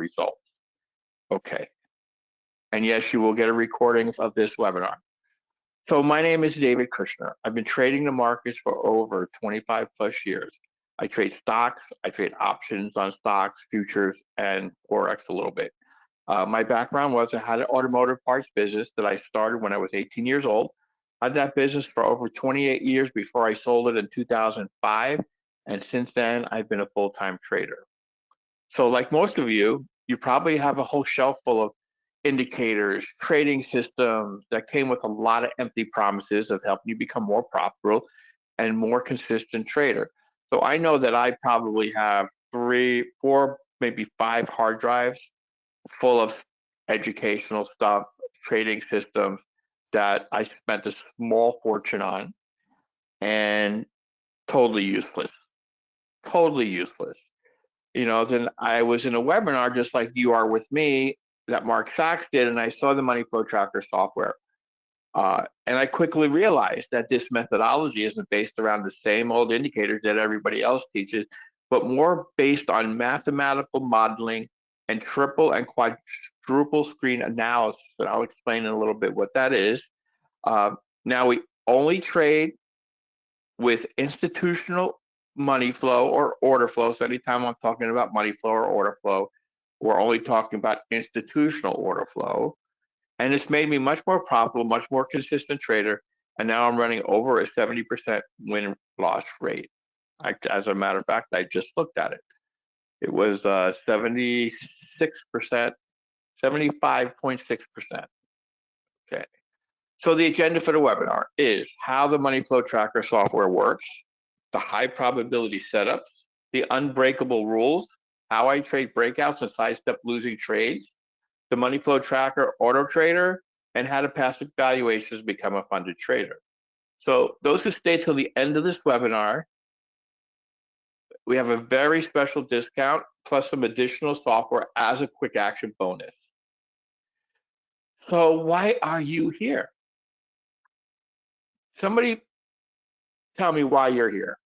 results. Okay. And yes, you will get a recording of this webinar. So my name is David Kushner. I've been trading the markets for over 25 plus years. I trade stocks, I trade options on stocks, futures, and Forex a little bit. My background was I had an automotive parts business that I started when I was 18 years old. I had that business for over 28 years before I sold it in 2005. And since then, I've been a full-time trader. So like most of you probably have a whole shelf full of indicators, trading systems that came with a lot of empty promises of helping you become more profitable and more consistent trader. So I know that I probably have 3, 4, maybe 5 hard drives full of educational stuff, trading systems that I spent a small fortune on and totally useless. Totally useless. Then I was in a webinar just like you are with me that Mark Sachs did, and I saw the money flow tracker software. And I quickly realized that this methodology isn't based around the same old indicators that everybody else teaches, but more based on mathematical modeling and triple and quadruple screen analysis. And I'll explain in a little bit what that is. Now we only trade with institutional money flow or order flow. So anytime I'm talking about money flow or order flow, we're only talking about institutional order flow. And it's made me much more profitable, much more consistent trader. And now I'm running over a 70% win loss rate. As a matter of fact, I just looked at it. It was 76%, 75.6%. Okay. So the agenda for the webinar is how the money flow tracker software works, the high probability setups, the unbreakable rules, how I trade breakouts and sidestep losing trades, the money flow tracker auto trader, and how to pass valuations become a funded trader. So those who stay till the end of this webinar, we have a very special discount plus some additional software as a quick action bonus. So why are you here? Somebody tell me why you're here.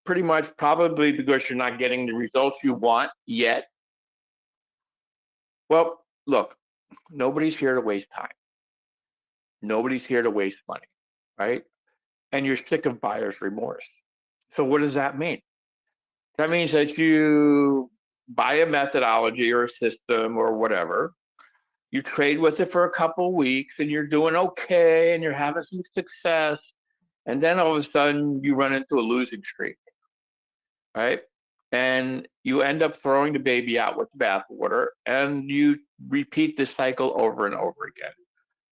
Pretty much probably because you're not getting the results you want yet. Well, look, nobody's here to waste time. Nobody's here to waste money, right? And you're sick of buyer's remorse. So what does that mean? That means that you buy a methodology or a system or whatever, you trade with it for a couple of weeks and you're doing okay and you're having some success, and then all of a sudden you run into a losing streak, right? And you end up throwing the baby out with the bathwater, and you repeat this cycle over and over again.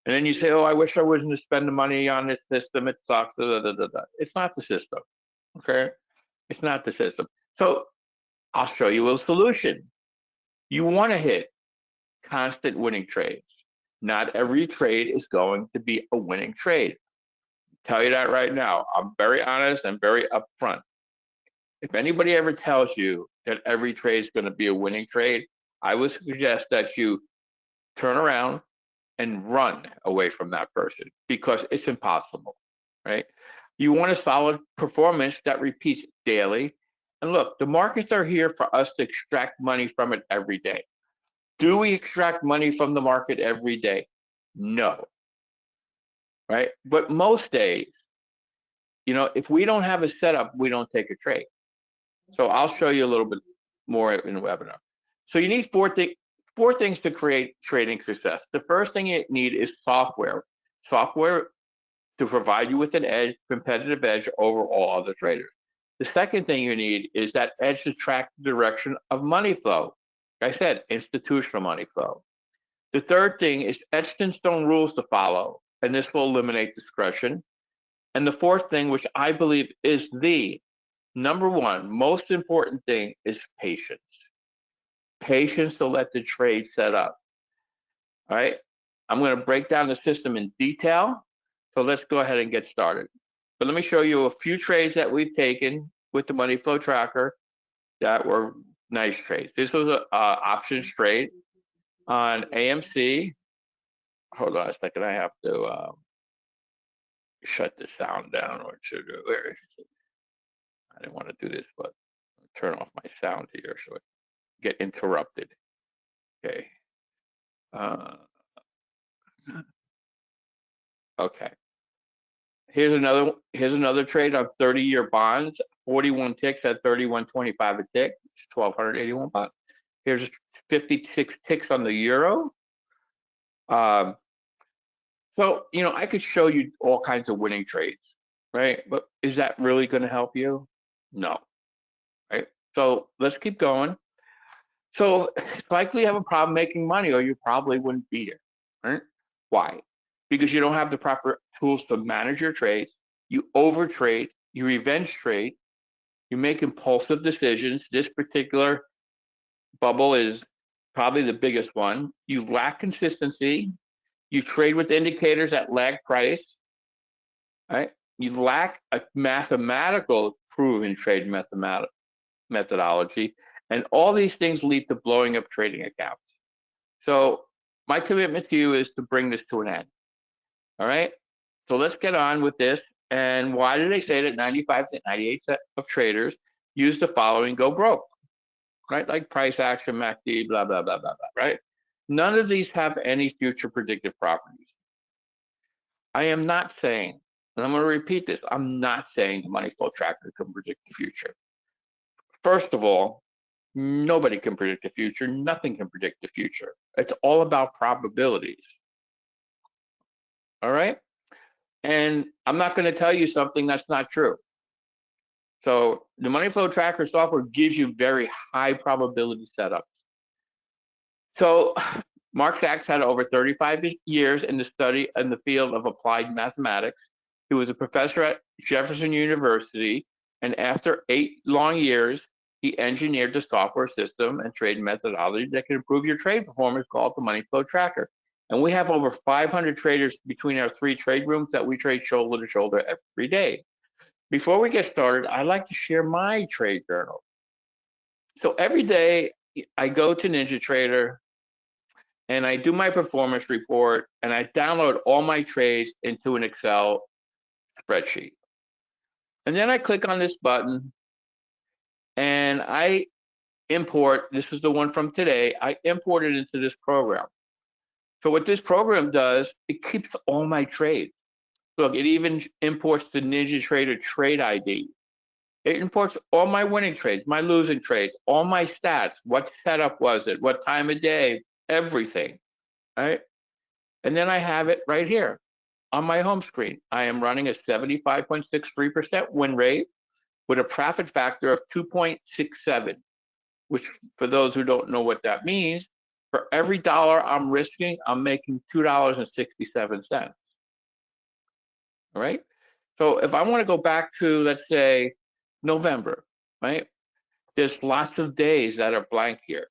And then you say, oh, I wish I wasn't spending money on this system. It sucks. Da, da, da, da. It's not the system, okay? It's not the system. So I'll show you a solution. You want to hit constant winning trades. Not every trade is going to be a winning trade. Tell you that right now. I'm very honest and very upfront. If anybody ever tells you that every trade is going to be a winning trade, I would suggest that you turn around and run away from that person because it's impossible, right? You want a solid performance that repeats daily. And look, the markets are here for us to extract money from it every day. Do we extract money from the market every day? No, right? But most days, if we don't have a setup, we don't take a trade. So I'll show you a little bit more in the webinar. So you need four things to create trading success. The first thing you need is software. Software to provide you with an edge, competitive edge over all other traders. The second thing you need is that edge to track the direction of money flow. Like I said, institutional money flow. The third thing is etched in stone rules to follow, and this will eliminate discretion. And the fourth thing, which I believe is the number one most important thing, is patience. Patience to let the trade set up. All right. I'm going to break down the system in detail. So let's go ahead and get started. But let me show you a few trades that we've taken with the money flow tracker that were nice trades. This was an options trade on AMC. Hold on a second. I have to shut the sound down. Or where is it? I didn't want to do this, but I'll turn off my sound here. So get interrupted. Okay. Uh, okay. Here's another trade on 30-year bonds. 41 ticks at 31.25 a tick. It's $1,281. Here's 56 ticks on the euro. Um, so I could show you all kinds of winning trades, right? But is that really going to help you? No, right? So let's keep going. So it's likely you have a problem making money, or you probably wouldn't be here, right? Why? Because you don't have the proper tools to manage your trades. You overtrade, you revenge trade, you make impulsive decisions. This particular bubble is probably the biggest one. You lack consistency. You trade with indicators that lag price, right? You lack a mathematical proven trade methodology, and all these things lead to blowing up trading accounts. So my commitment to you is to bring this to an end. All right. So let's get on with this. And why do they say that 95 to 98% of traders use the following go broke? Right? Like price action, MACD, blah, blah, blah, blah, blah, right? None of these have any future predictive properties. I am not saying, and I'm going to repeat this, I'm not saying the money flow tracker can predict the future. First of all, nobody can predict the future. Nothing can predict the future. It's all about probabilities. All right. And I'm not going to tell you something that's not true. So the money flow tracker software gives you very high probability setups. So Mark Sachs had over 35 years in the study in the field of applied mathematics. He was a professor at Jefferson University, and after 8 long years, he engineered the software system and trade methodology that can improve your trade performance called the money flow tracker. And we have over 500 traders between our 3 trade rooms that we trade shoulder to shoulder every day. Before we get started, I like to share my trade journal. So every day I go to NinjaTrader and I do my performance report and I download all my trades into an Excel spreadsheet. And then I click on this button and I import, this is the one from today, I import it into this program. So what this program does, it keeps all my trades. Look, it even imports the NinjaTrader trade ID. It imports all my winning trades, my losing trades, all my stats. What setup was it? What time of day? Everything, right? And then I have it right here on my home screen. I am running a 75.63% win rate with a profit factor of 2.67, which for those who don't know what that means, for every dollar I'm risking, I'm making $2.67. All right. So if I want to go back to, let's say, November, right? There's lots of days that are blank here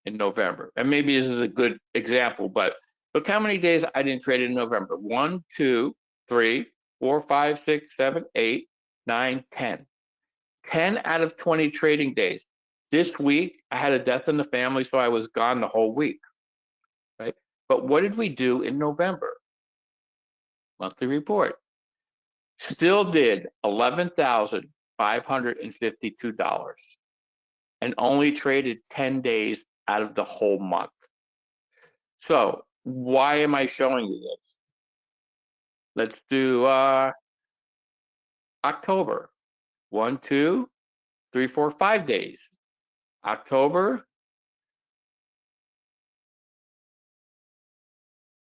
in November. And maybe this is a good example, but look how many days I didn't trade in November. 1, 2, 3, 4, 5, 6, 7, 8, 9, 10. 10 out of 20 trading days. This week, I had a death in the family, so I was gone the whole week, right? But what did we do in November? Monthly report. Still did $11,552 and only traded 10 days out of the whole month. So why am I showing you this? Let's do October. 1, 2, 3, 4, 5 days. October,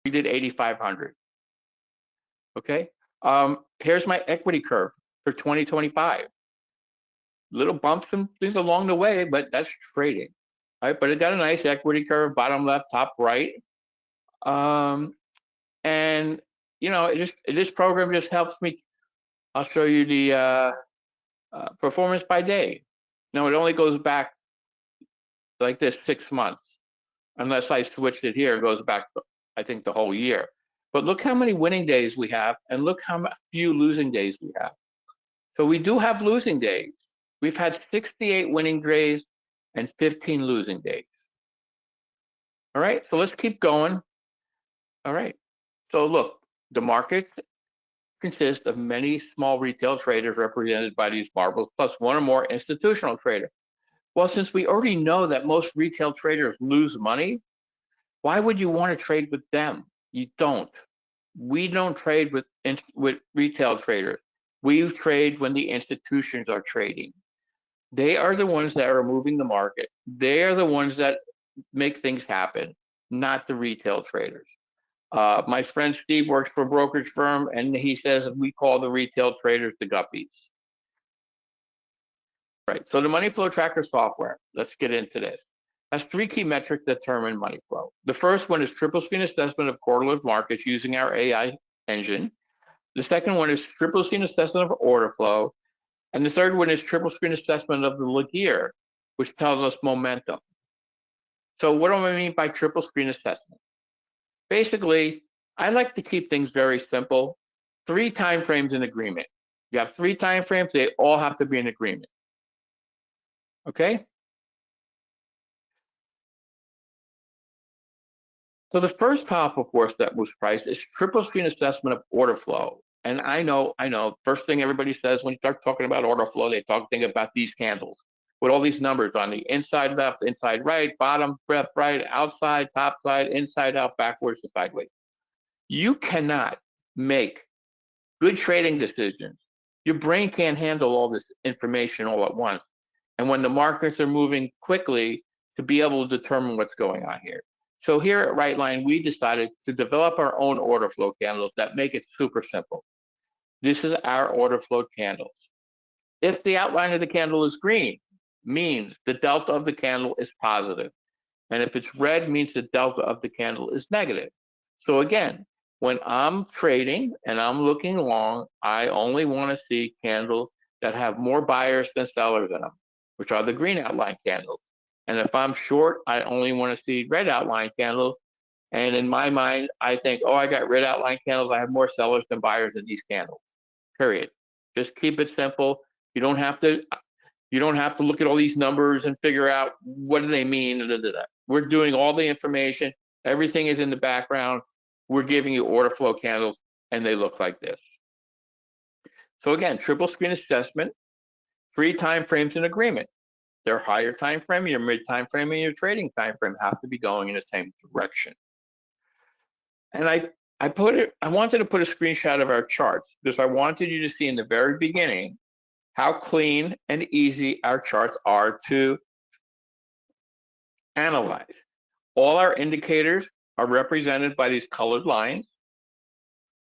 we did 8,500. Okay. Here's my equity curve for 2025. Little bumps and things along the way, but that's trading. Right. But it got a nice equity curve, bottom left, top right. And this program just helps me. I'll show you the performance by day. Now it only goes back like this 6 months, unless I switched it here. It goes back, I think, the whole year. But look how many winning days we have, and look how few losing days we have. So we do have losing days. We've had 68 winning days and 15 losing days. All right, so let's keep going. All right, so look, the market consists of many small retail traders represented by these marbles, plus one or more institutional traders. Well, since we already know that most retail traders lose money, why would you want to trade with them? You don't. We don't trade with retail traders. We trade when the institutions are trading. They are the ones that are moving the market. They are the ones that make things happen, not the retail traders. My friend Steve works for a brokerage firm, and he says we call the retail traders the guppies. Right. So the money flow tracker software, let's get into this, has three key metrics that determine money flow. The first one is triple screen assessment of correlative markets using our AI engine. The second one is triple screen assessment of order flow. And the third one is triple screen assessment of the Laguerre, which tells us momentum. So what do I mean by triple screen assessment? Basically, I like to keep things very simple. 3 time frames in agreement. You have 3 time frames, they all have to be in agreement. Okay? So the first powerful force that moves price is triple screen assessment of order flow. And I know, first thing everybody says when you start talking about order flow, think about these candles with all these numbers on the inside left, inside right, bottom, left, right, outside, top side, inside out, backwards, and sideways. You cannot make good trading decisions. Your brain can't handle all this information all at once. And when the markets are moving quickly, to be able to determine what's going on here. So here at Rightline, we decided to develop our own order flow candles that make it super simple. This is our order flow candles. If the outline of the candle is green, means the delta of the candle is positive. And if it's red, means the delta of the candle is negative. So again, when I'm trading and I'm looking long, I only want to see candles that have more buyers than sellers in them, which are the green outline candles. And if I'm short, I only want to see red outline candles. And in my mind, I think, oh, I got red outline candles. I have more sellers than buyers in these candles. Period. Just keep it simple. You don't have to. You don't have to look at all these numbers and figure out what do they mean. We're doing all the information. Everything is in the background. We're giving you order flow candles, and they look like this. So again, triple screen assessment, 3 time frames in agreement. Their higher time frame, your mid time frame, and your trading time frame have to be going in the same direction. And I wanted to put a screenshot of our charts because I wanted you to see in the very beginning how clean and easy our charts are to analyze. All our indicators are represented by these colored lines.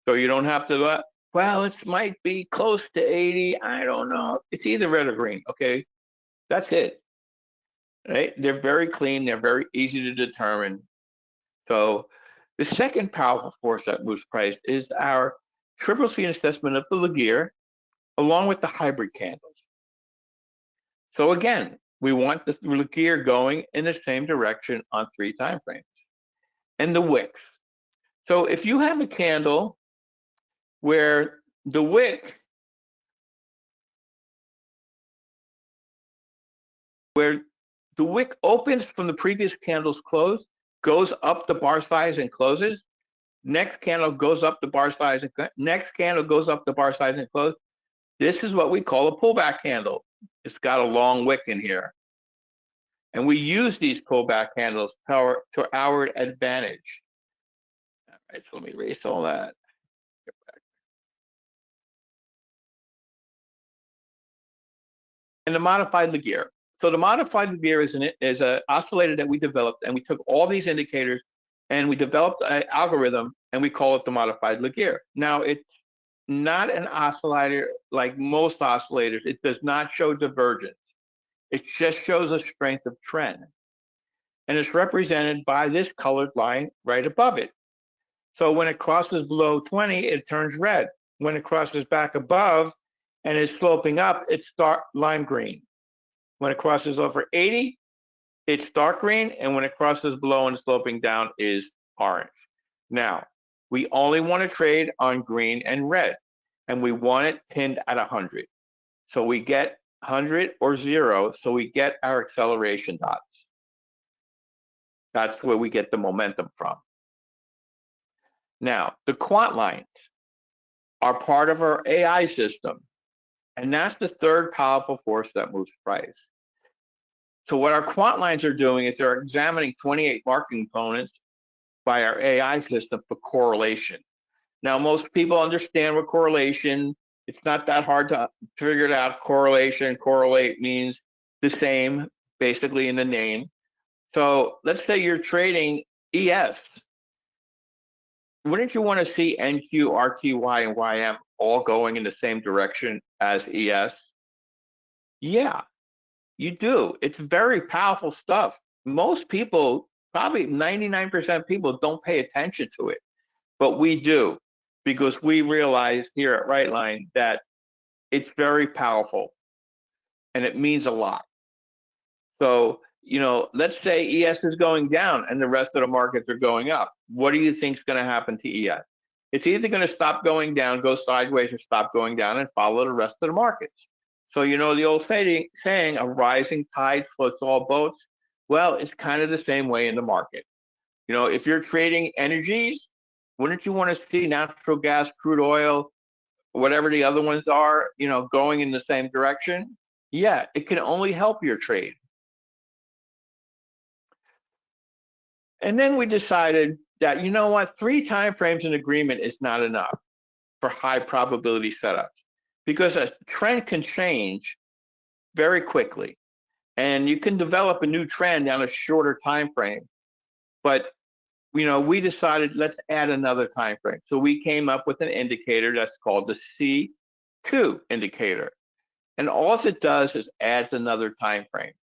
So you don't have to, well, it might be close to 80. I don't know. It's either red or green. Okay. That's it. Right? They're very clean. They're very easy to determine. So the second powerful force that moves price is our triple screen assessment of the Laguerre along with the hybrid candles. So again, we want the Laguerre going in the same direction on 3 time frames. And the wicks. So if you have a candle where the wick opens from the previous candle's close, goes up the bar size and closes, next candle goes up the bar size and next candle goes up the bar size and close. This is what we call a pullback candle. It's got a long wick in here. And we use these pullback candles to our advantage. All right, so let me erase all that. And the modified Laguerre. So the modified Laguerre is an oscillator that we developed, and we took all these indicators and we developed an algorithm, and we call it the modified Laguerre. Now, it's not an oscillator like most oscillators. It does not show divergence. It just shows a strength of trend. And it's represented by this colored line right above it. So when it crosses below 20, it turns red. When it crosses back above and is sloping up, it's dark lime green. When it crosses over 80, it's dark green, and when it crosses below and sloping down is orange. Now, we only want to trade on green and red, and we want it pinned at 100. So we get 100 or 0, so we get our acceleration dots. That's where we get the momentum from. Now, the quant lines are part of our AI system, and that's the third powerful force that moves price. So what our quant lines are doing is they're examining 28 market components by our AI system for correlation. Now, most people understand what correlation. It's not that hard to figure it out. Correlation, correlate means the same, basically in the name. So let's say you're trading ES. Wouldn't you want to see NQ, RTY, and YM all going in the same direction as ES? Yeah, you do. It's very powerful stuff. Most people, probably 99% of people, don't pay attention to it, but we do because we realize here at Rightline that it's very powerful and it means a lot. So, let's say ES is going down and the rest of the markets are going up. What do you think is going to happen to ES? It's either going to stop going down, go sideways, or stop going down and follow the rest of the markets. So, the old saying, a rising tide floats all boats. Well, it's kind of the same way in the market. If you're trading energies, wouldn't you want to see natural gas, crude oil, whatever the other ones are, going in the same direction? Yeah, it can only help your trade. And then we decided that, 3 time frames in agreement is not enough for high probability setups because a trend can change very quickly and you can develop a new trend on a shorter time frame. But, we decided let's add another time frame. So we came up with an indicator that's called the C2 indicator. And all it does is adds another time frame,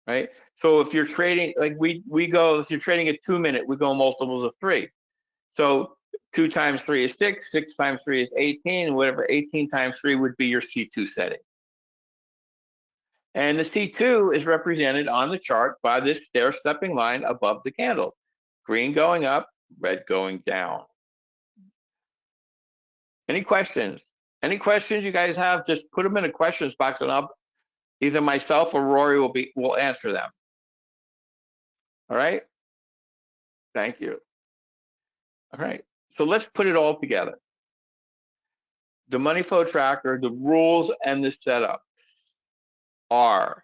right? So if you're trading, like if you're trading a 2-minute, we go multiples of 3. So 2 times 3 is 6, 6 times 3 is 18, whatever 18 times 3 would be your C2 setting. And the C2 is represented on the chart by this stair-stepping line above the candles. Green going up, red going down. Any questions? Any questions you guys have? Just put them in the questions box and either myself or Rory will answer them. All right? Thank you. All right. So let's put it all together. The money flow tracker, the rules and the setup are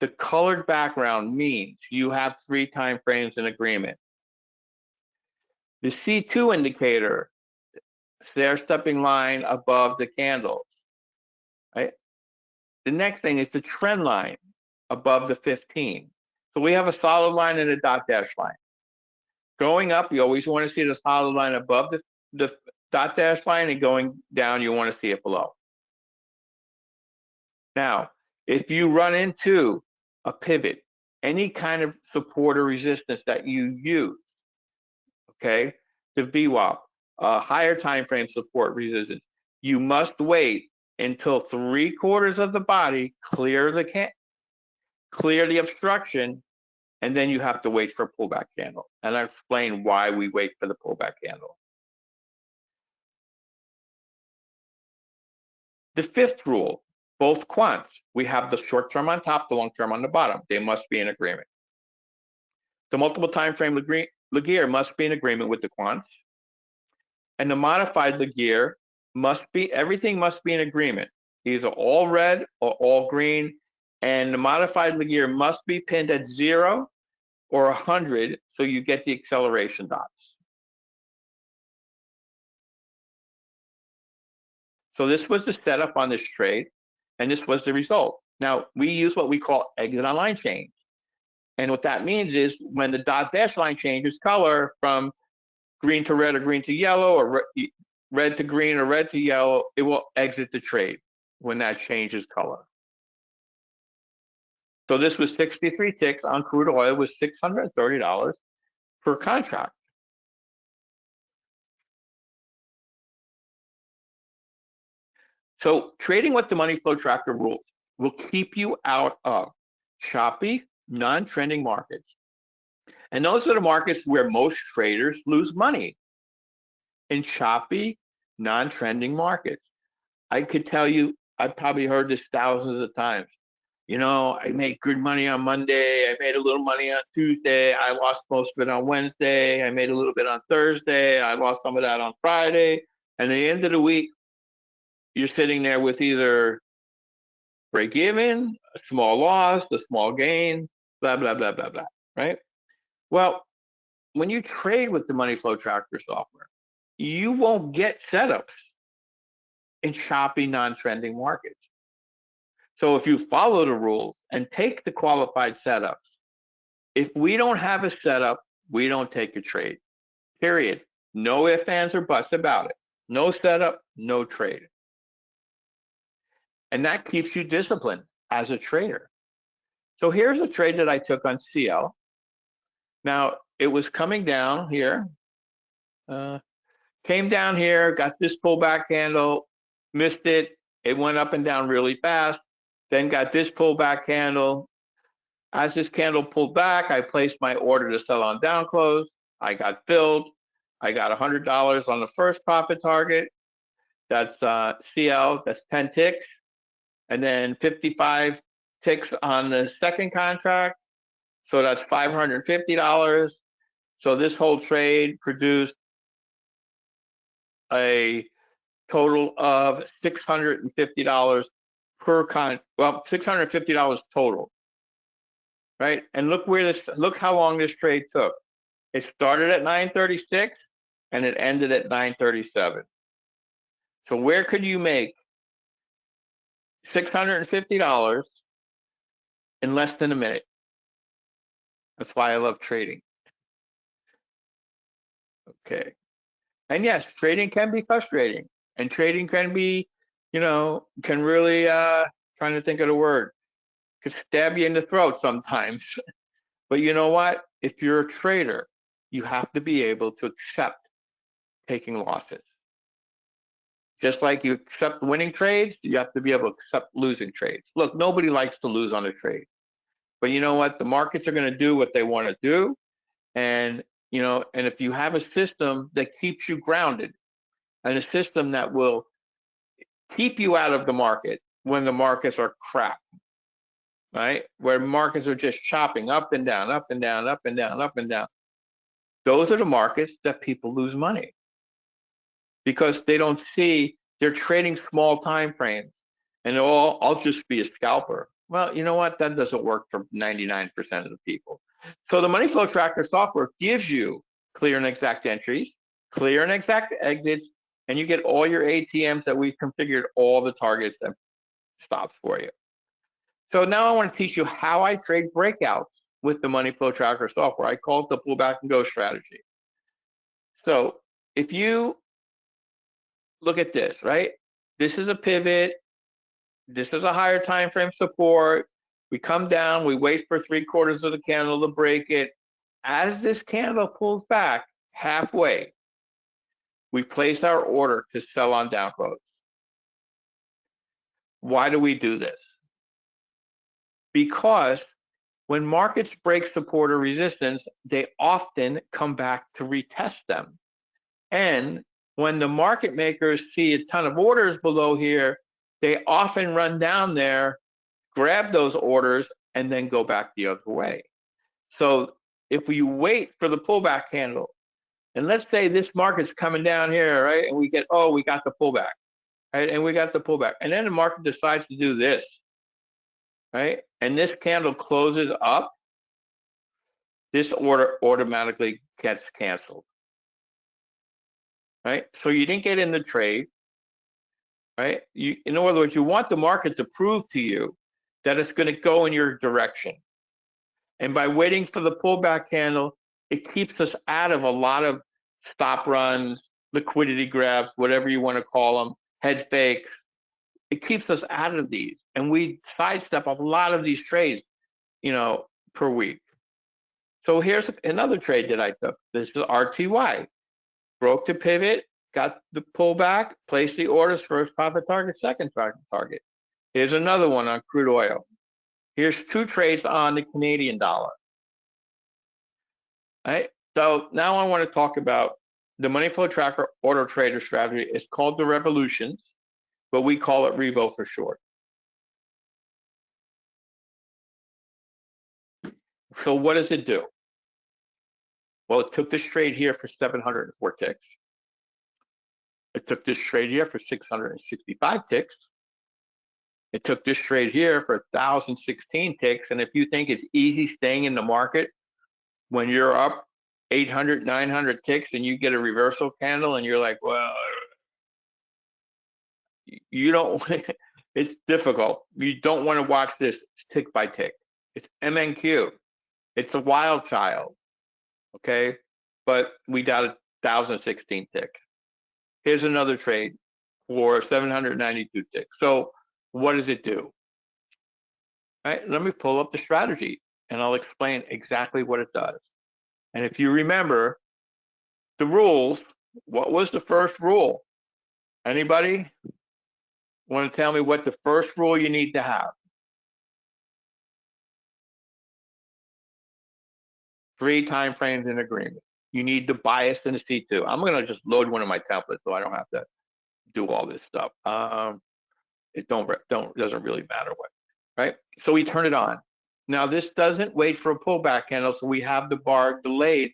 the colored background means you have 3 time frames in agreement. The C2 indicator, stair-stepping line above the candles, right? The next thing is the trend line above the 15. So we have a solid line and a dot dash line. Going up, you always want to see the solid line above the dot dash line, and going down, you want to see it below. Now, if you run into a pivot, any kind of support or resistance that you use, okay, the VWAP, higher time frame support resistance, you must wait until 3/4 of the body clear the obstruction, and then you have to wait for a pullback candle. And I'll explain why we wait for the pullback candle. The 5th rule, both quants, we have the short term on top, the long term on the bottom. They must be in agreement. The multiple time frame Laguerre must be in agreement with the quants. And the modified Laguerre everything must be in agreement, either all red or all green. And the modified Laguerre must be pinned at 0 or 100, so you get the acceleration dots. So this was the setup on this trade, and this was the result. Now, we use what we call exit on line change. And what that means is when the dot dash line changes color from green to red or green to yellow or red to green or red to yellow, it will exit the trade when that changes color. So this was 63 ticks on crude oil with $630 per contract. So trading with the money flow tracker rules will keep you out of choppy, non-trending markets. And those are the markets where most traders lose money, in choppy, non-trending markets. I could tell you, I've probably heard this thousands of times. I made good money on Monday. I made a little money on Tuesday. I lost most of it on Wednesday. I made a little bit on Thursday. I lost some of that on Friday. And at the end of the week, you're sitting there with either break even, small loss, a small gain, blah, blah, blah, blah, blah, right? Well, when you trade with the money flow tracker software, you won't get setups in choppy, non-trending markets. So if you follow the rules and take the qualified setups, if we don't have a setup, we don't take a trade. Period. No ifs, ands, or buts about it. No setup, no trade. And that keeps you disciplined as a trader. So here's a trade that I took on CL. Now, it was coming down here, came down here, got this pullback handle, missed it. It went up and down really fast, then got this pullback handle. As this candle pulled back, I placed my order to sell on down close. I got filled. I got $100 on the first profit target. That's CL, that's 10 ticks. And then 55 ticks on the second contract. So that's $550. So this whole trade produced a total of $650 per well, $650 total, right? And look how long this trade took. It started at 936 and it ended at 937. So where could you make $650 in less than a minute? That's why I love trading. Okay. And yes, trading can be frustrating, and trading can be, can really, trying to think of the word, could stab you in the throat sometimes. But you know what? If you're a trader, you have to be able to accept taking losses. Just like you accept winning trades, you have to be able to accept losing trades. Look, nobody likes to lose on a trade. But you know what? The markets are going to do what they want to do. And, and if you have a system that keeps you grounded and a system that will keep you out of the market when the markets are crap, right? Where markets are just chopping up and down, up and down, up and down, up and down. Those are the markets that people lose money because they don't see, they're trading small time frames and I'll just be a scalper. Well, you know what? That doesn't work for 99% of the people. So the money flow tracker software gives you clear and exact entries, clear and exact exits, and you get all your ATMs that we've configured all the targets and stops for you. So now I want to teach you how I trade breakouts with the money flow tracker software. I call it the pullback and go strategy. So if you look at this, right? This is a pivot. This is a higher time frame support. We come down, we wait for 3/4 of the candle to break it. As this candle pulls back halfway, we place our order to sell on down close. Why do we do this? Because when markets break support or resistance, they often come back to retest them. And when the market makers see a ton of orders below here, they often run down there, grab those orders, and then go back the other way. So if we wait for the pullback handle, and let's say this market's coming down here, right? And we got the pullback, right? And we got the pullback. And then the market decides to do this, right? And this candle closes up, this order automatically gets canceled, right? So you didn't get in the trade, right? In other words, you want the market to prove to you that it's going to go in your direction. And by waiting for the pullback handle, it keeps us out of a lot of stop runs, liquidity grabs, whatever you want to call them, head fakes. It keeps us out of these. And we sidestep a lot of these trades, per week. So here's another trade that I took. This is RTY. Broke the pivot, got the pullback, placed the orders, first profit target, second profit target. Here's another one on crude oil. Here's two trades on the Canadian dollar. All right. So now I want to talk about the money flow tracker auto trader strategy. It's called the Revolutions, but we call it Revo for short. So what does it do? Well, it took this trade here for 704 ticks. It took this trade here for 665 ticks. It took this trade here for 1,016 ticks. And if you think it's easy staying in the market when you're up 800, 900 ticks and you get a reversal candle and you're like, well, you don't, it's difficult. You don't want to watch this tick by tick. It's MNQ. It's a wild child. Okay. But we got 1,016 ticks. Here's another trade for 792 ticks. So what does it do? All right, let me pull up the strategy and I'll explain exactly what it does. And if you remember the rules, what was the first rule? Anybody want to tell me what the first rule you need to have? 3 time frames in agreement. You need the bias and the C2. I'm going to just load one of my templates so I don't have to do all this stuff. It doesn't really matter what, right? So we turn it on. Now this doesn't wait for a pullback candle, so we have the bar delayed,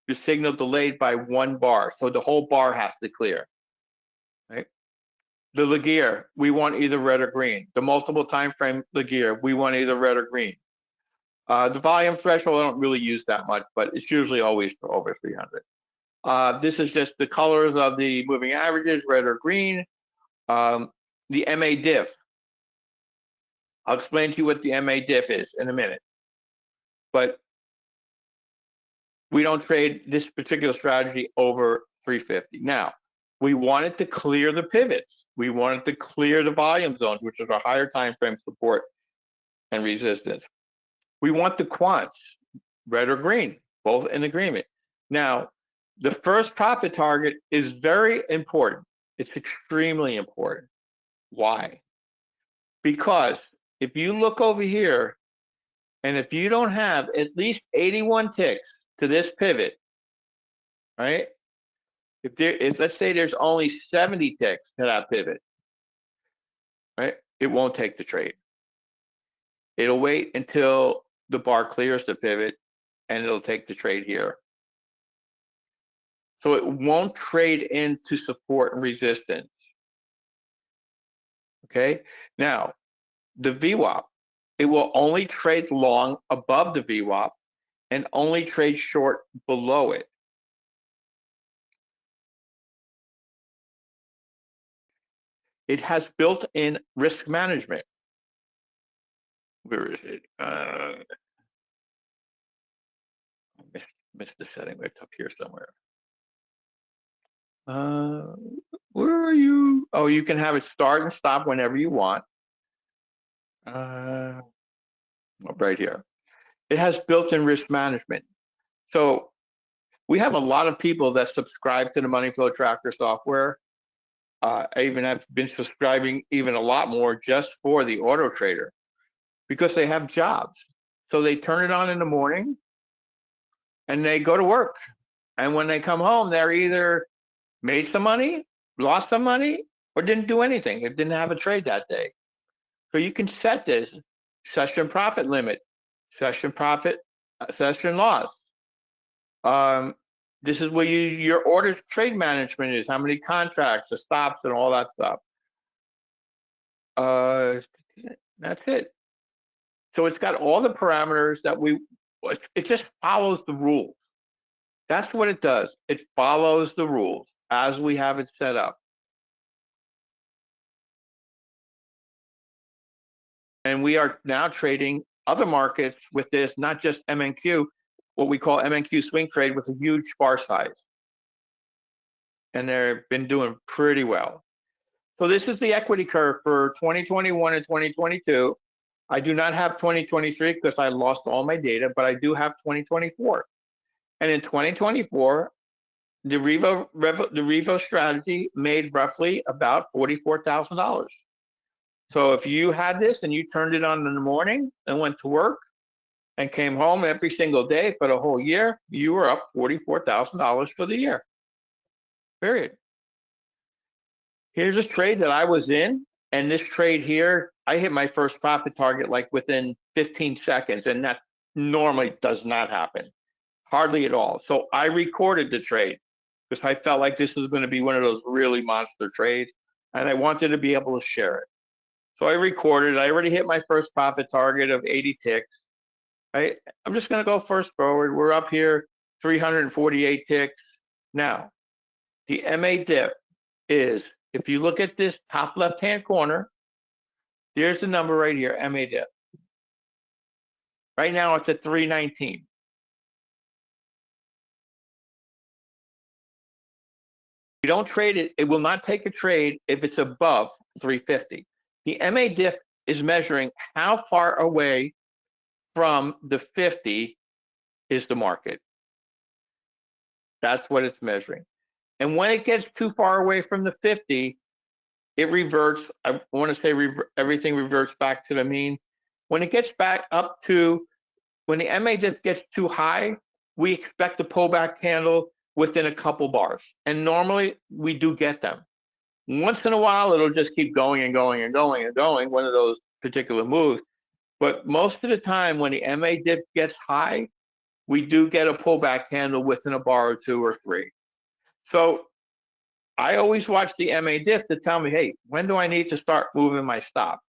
the signal delayed by 1 bar. So the whole bar has to clear, right? The Laguerre, we want either red or green. The multiple time frame Laguerre, we want either red or green. The volume threshold, I don't really use that much, but it's usually always for over 300. This is just the colors of the moving averages, red or green. The MA diff. I'll explain to you what the MA diff is in a minute. But we don't trade this particular strategy over 350. Now, we wanted to clear the pivots. We wanted to clear the volume zones, which is our higher time frame support and resistance. We want the quants, red or green, both in agreement. Now, the first profit target is very important. It's extremely important. Why? Because if you look over here, and if you don't have at least 81 ticks to this pivot, right? If let's say there's only 70 ticks to that pivot, right? It won't take the trade. It'll wait until the bar clears the pivot and it'll take the trade here. So it won't trade into support and resistance. Okay. Now, the VWAP, it will only trade long above the VWAP and only trade short below it. It has built-in risk management. Where is it? Missed the setting. It's up here somewhere. Where are you? Oh, you can have it start and stop whenever you want. Right here. It has built-in risk management. So we have a lot of people that subscribe to the Money Flow Tracker software. I even have been subscribing even a lot more just for the Auto Trader because they have jobs. So they turn it on in the morning and they go to work. And when they come home, they're either made some money, lost some money, or didn't do anything. They didn't have a trade that day. So you can set this session profit limit, session profit, session loss. This is where your order trade management is, how many contracts, the stops, and all that stuff. That's it. So it's got all the parameters that it just follows the rules. That's what it does. It follows the rules as we have it set up. And we are now trading other markets with this, not just MNQ, what we call MNQ swing trade with a huge bar size. And they've been doing pretty well. So this is the equity curve for 2021 and 2022. I do not have 2023 because I lost all my data, but I do have 2024. And in 2024, the Revo strategy made roughly about $44,000. So if you had this and you turned it on in the morning and went to work and came home every single day for the whole year, you were up $44,000 for the year, period. Here's a trade that I was in, and this trade here, I hit my first profit target like within 15 seconds, and that normally does not happen, hardly at all. So I recorded the trade because I felt like this was going to be one of those really monster trades, and I wanted to be able to share it. So I recorded. I already hit my first profit target of 80 ticks. Right? I'm just going to go first forward. We're up here 348 ticks. Now, the MA diff is, if you look at this top left-hand corner, there's the number right here, MA diff. Right now it's at 319. If you don't trade it, it will not take a trade if it's above 350. The MA diff is measuring how far away from the 50 is the market. That's what it's measuring. And when it gets too far away from the 50, it reverts. I want to say everything reverts back to the mean. When it gets back up to, when the MA diff gets too high, we expect a pullback candle within a couple bars. And normally we do get them. Once in a while, it'll just keep going and going and going and going, one of those particular moves. But most of the time, when the MA diff gets high, we do get a pullback candle within a bar or two or three. So I always watch the MA diff to tell me, hey, when do I need to start moving my stop?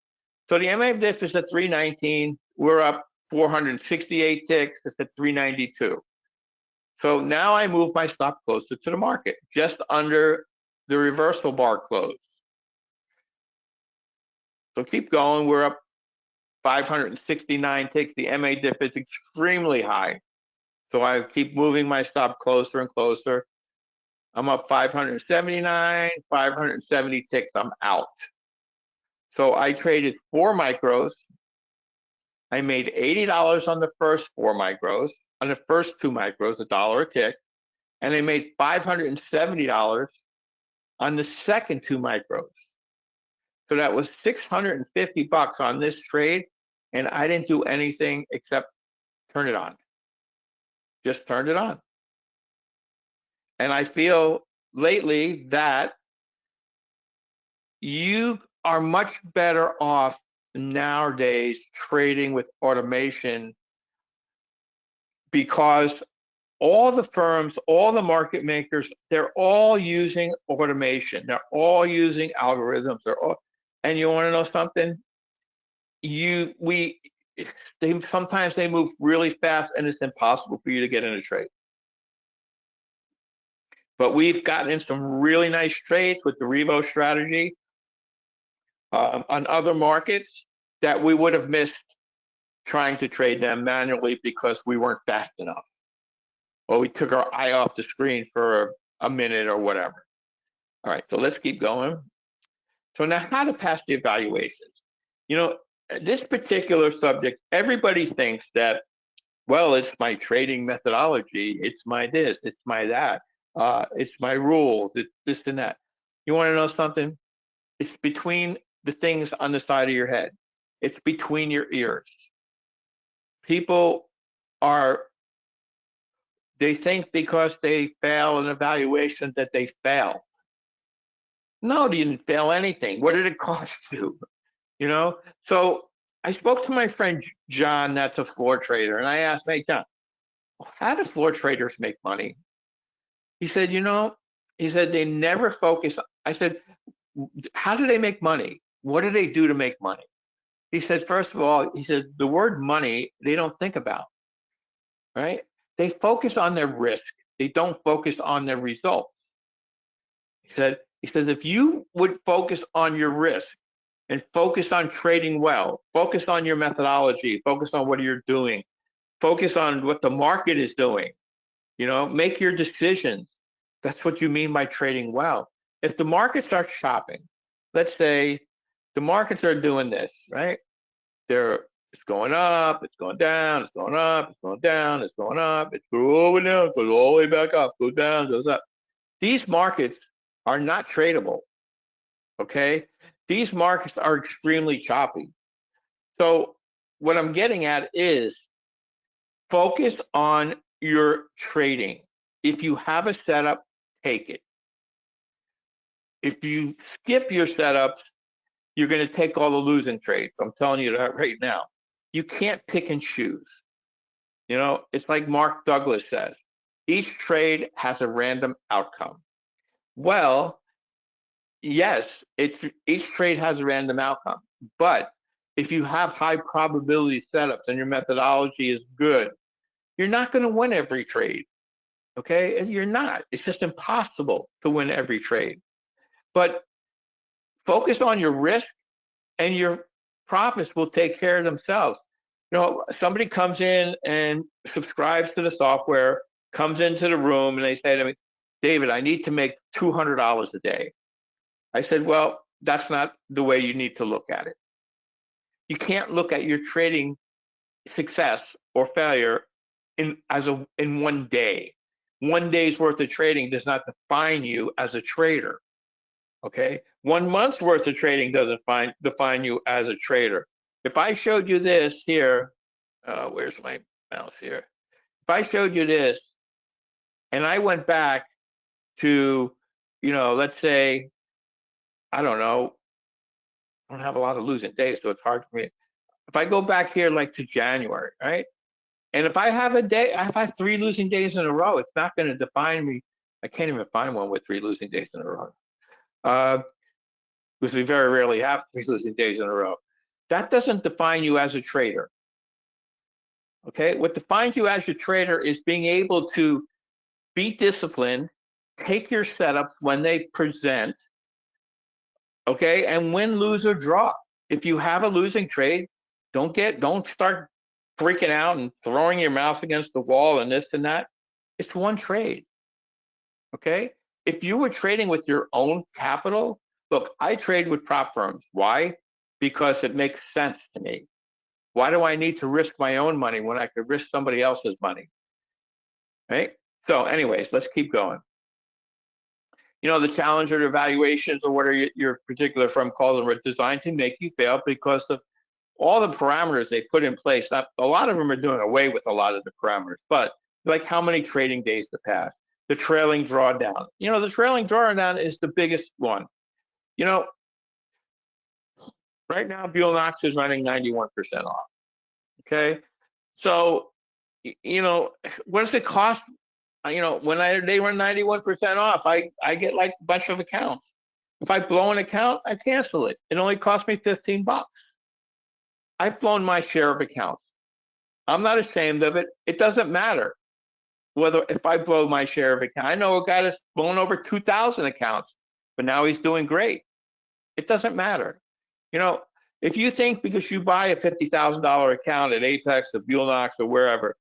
So the MA diff is at 319. We're up 468 ticks. It's at 392. So now I move my stop closer to the market, just under the reversal bar close. So keep going. We're up 569 ticks. The MA diff is extremely high. So I keep moving my stop closer and closer. I'm up 579, 570 ticks. I'm out. So I traded 4 micros. I made $80 on the first 4 micros. On the first 2 micros, $1 a tick. And I made $570 on the second 2 micros. So that was $650 on this trade. And I didn't do anything except turn it on. Just turned it on. And I feel lately that you are much better off nowadays trading with automation, because all the firms, all the market makers, they're all using automation. They're all using algorithms. And you want to know something? Sometimes they move really fast, and it's impossible for you to get in a trade. But we've gotten in some really nice trades with the Revo strategy on other markets that we would have missed trying to trade them manually because we weren't fast enough. Or we took our eye off the screen for a minute or whatever. All right, so let's keep going. So now, how to pass the evaluations. You know, this particular subject, everybody thinks that, well, it's my trading methodology, it's my this, it's my that, it's my rules, it's this and that. You want to know something? It's between the things on the side of your head. It's between your ears. People they think because they fail an evaluation that they fail. No, you didn't fail anything. What did it cost you? You know? So I spoke to my friend John, that's a floor trader, and I asked, hey, John, how do floor traders make money? He said, they never focus. I said, how do they make money? What do they do to make money? He said, first of all, he said, the word money, they don't think about, right? They focus on their risk. They don't focus on their results. He says, if you would focus on your risk and focus on trading well, focus on your methodology, focus on what you're doing, focus on what the market is doing, make your decisions. That's what you mean by trading well. If the market starts shopping, let's say the markets are doing this, right? It's going up, it's going down, it's going up, it's going down, it's going up, it's going down, it goes all the way back up, goes down, goes up. These markets are not tradable, okay? These markets are extremely choppy. So what I'm getting at is focus on your trading. If you have a setup, take it. If you skip your setups, you're going to take all the losing trades. I'm telling you that right now. You can't pick and choose. It's like Mark Douglas says, each trade has a random outcome. Well, yes, each trade has a random outcome, but if you have high probability setups and your methodology is good, you're not going to win every trade. Okay, and you're not. It's just impossible to win every trade. But focus on your risk, and your profits will take care of themselves. Somebody comes in and subscribes to the software, comes into the room, and they say to me, David, I need to make $200 a day. I said, well, that's not the way you need to look at it. You can't look at your trading success or failure in one day. One day's worth of trading does not define you as a trader. Okay, 1 month's worth of trading doesn't define you as a trader. If I showed you this here, where's my mouse here? If I showed you this and I went back to, let's say, I don't know, I don't have a lot of losing days, so it's hard for me. If I go back here like to January, right? And if I have if I have 3 losing days in a row, it's not going to define me. I can't even find one with 3 losing days in a row. Because we very rarely have 3 losing days in a row. That doesn't define you as a trader. Okay, what defines you as a trader is being able to be disciplined, take your setups when they present, okay, and win, lose, or draw. If you have a losing trade, don't start freaking out and throwing your mouse against the wall and this and that. It's one trade. Okay? If you were trading with your own capital, look, I trade with prop firms. Why? Because it makes sense to me. Why do I need to risk my own money when I could risk somebody else's money? Right? So, anyways, let's keep going. The challenger evaluations or what are your particular firm calls them are designed to make you fail because of all the parameters they put in place. Not a lot of them are doing away with a lot of the parameters, but like how many trading days to pass, the trailing drawdown. The trailing drawdown is the biggest one. Right now, Buell Knox is running 91% off. Okay. So, what does it cost? When they run 91% off, I get like a bunch of accounts. If I blow an account, I cancel it. It only costs me $15. I've blown my share of accounts. I'm not ashamed of it. It doesn't matter whether if I blow my share of account. I know a guy that's blown over 2,000 accounts, but now he's doing great. It doesn't matter. If you think because you buy a $50,000 account at Apex or Buell Knox or wherever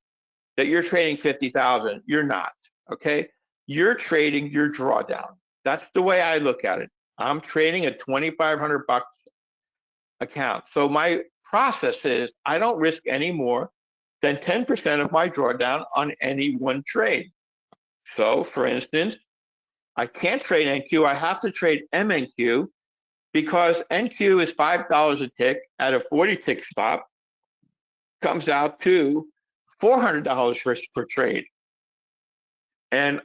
that you're trading 50,000, you're not. Okay, you're trading your drawdown. That's the way I look at it. I'm trading a $2,500 account. So my process is I don't risk any more than 10% of my drawdown on any one trade. So, for instance, I can't trade NQ. I have to trade MNQ because NQ is $5 a tick at a 40 tick stop, comes out to $400 risk per trade. And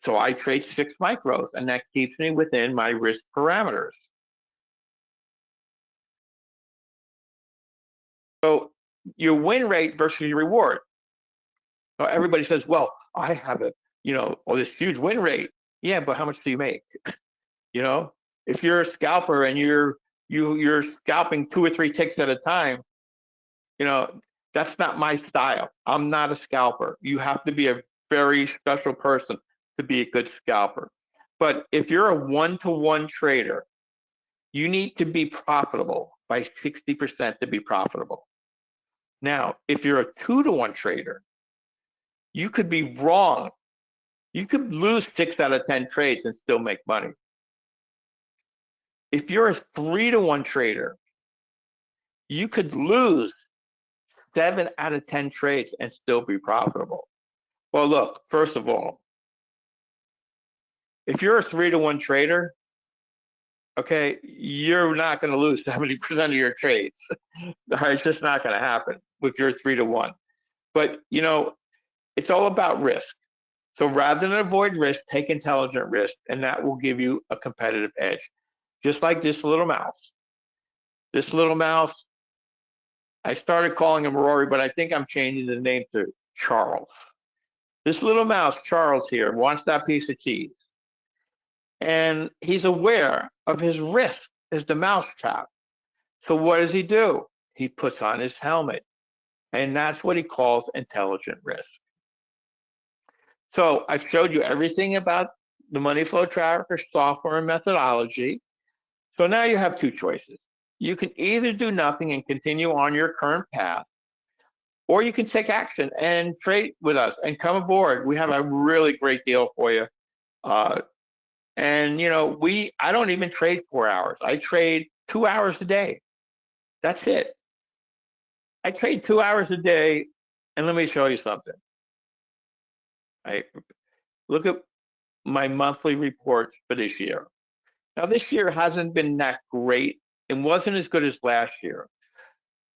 so I trade 6 micros, and that keeps me within my risk parameters. So your win rate versus your reward. So everybody says, well, I have this huge win rate. Yeah, but how much do you make? If you're a scalper and you're scalping 2 or 3 ticks at a time, that's not my style. I'm not a scalper. You have to be a very special person to be a good scalper. But if you're a 1-to-1 trader, you need to be profitable by 60% to be profitable. Now, if you're a 2-to-1 trader, you could be wrong. You could lose 6 out of 10 trades and still make money. If you're a 3-to-1 trader, you could lose 7 out of 10 trades and still be profitable. Well, look, first of all, if you're a 3-to-1 trader, okay, you're not going to lose 70% of your trades. It's just not going to happen with your 3-to-1. But, it's all about risk. So rather than avoid risk, take intelligent risk, and that will give you a competitive edge. Just like this little mouse. This little mouse, I started calling him Rory, but I think I'm changing the name to Charles. This little mouse, Charles here, wants that piece of cheese. And he's aware of his wrist is the mousetrap. So what does he do? He puts on his helmet, and that's what he calls intelligent risk. So I've showed you everything about the money flow tracker software and methodology. So now you have two choices. You can either do nothing and continue on your current path, or you can take action and trade with us and come aboard. We have a really great deal for you. Uh, and I don't even trade 4 hours. I trade 2 hours a day. That's it. I trade 2 hours a day, and let me show you something. I look at my monthly reports for this year. Now, this year hasn't been that great. It wasn't as good as last year,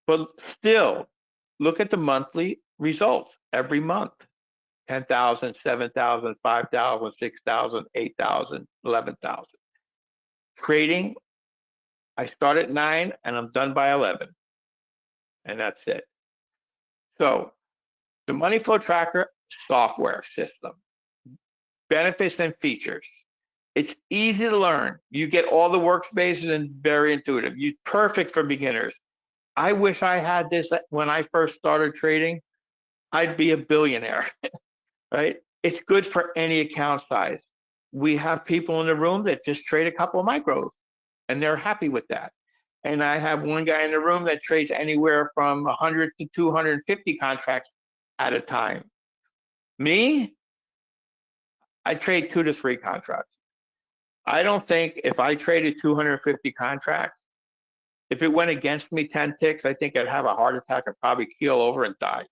but still, look at the monthly results every month. 10,000, 7,000, 5,000, 6,000, 8,000, 11,000. Trading, I start at 9 and I'm done by 11. And that's it. So the money flow tracker software system, benefits and features. It's easy to learn. You get all the workspaces and very intuitive. It's perfect for beginners. I wish I had this when I first started trading. I'd be a billionaire, right? It's good for any account size. We have people in the room that just trade a couple of micros and they're happy with that. And I have one guy in the room that trades anywhere from 100 to 250 contracts at a time. Me, I trade 2 to 3 contracts. I don't think if I traded 250 contracts, if it went against me 10 ticks, I think I'd have a heart attack and probably keel over and die.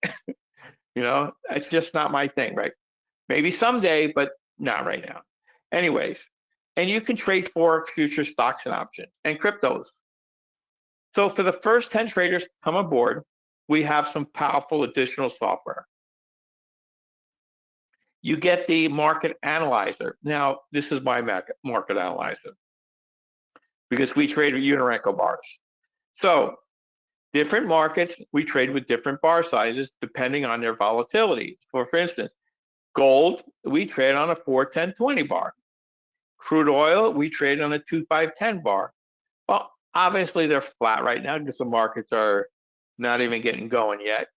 It's just not my thing, right? Maybe someday, but not right now. Anyways, and you can trade forex, futures, stocks, and options, and cryptos. So for the first 10 traders to come aboard, we have some powerful additional software. You get the market analyzer. Now, this is my market analyzer because we trade with Unirenko bars. So different markets, we trade with different bar sizes depending on their volatility. For instance, gold, we trade on a 4, 10, 20 bar. Crude oil, we trade on a 2, 5, 10 bar. Well, obviously they're flat right now because the markets are not even getting going yet.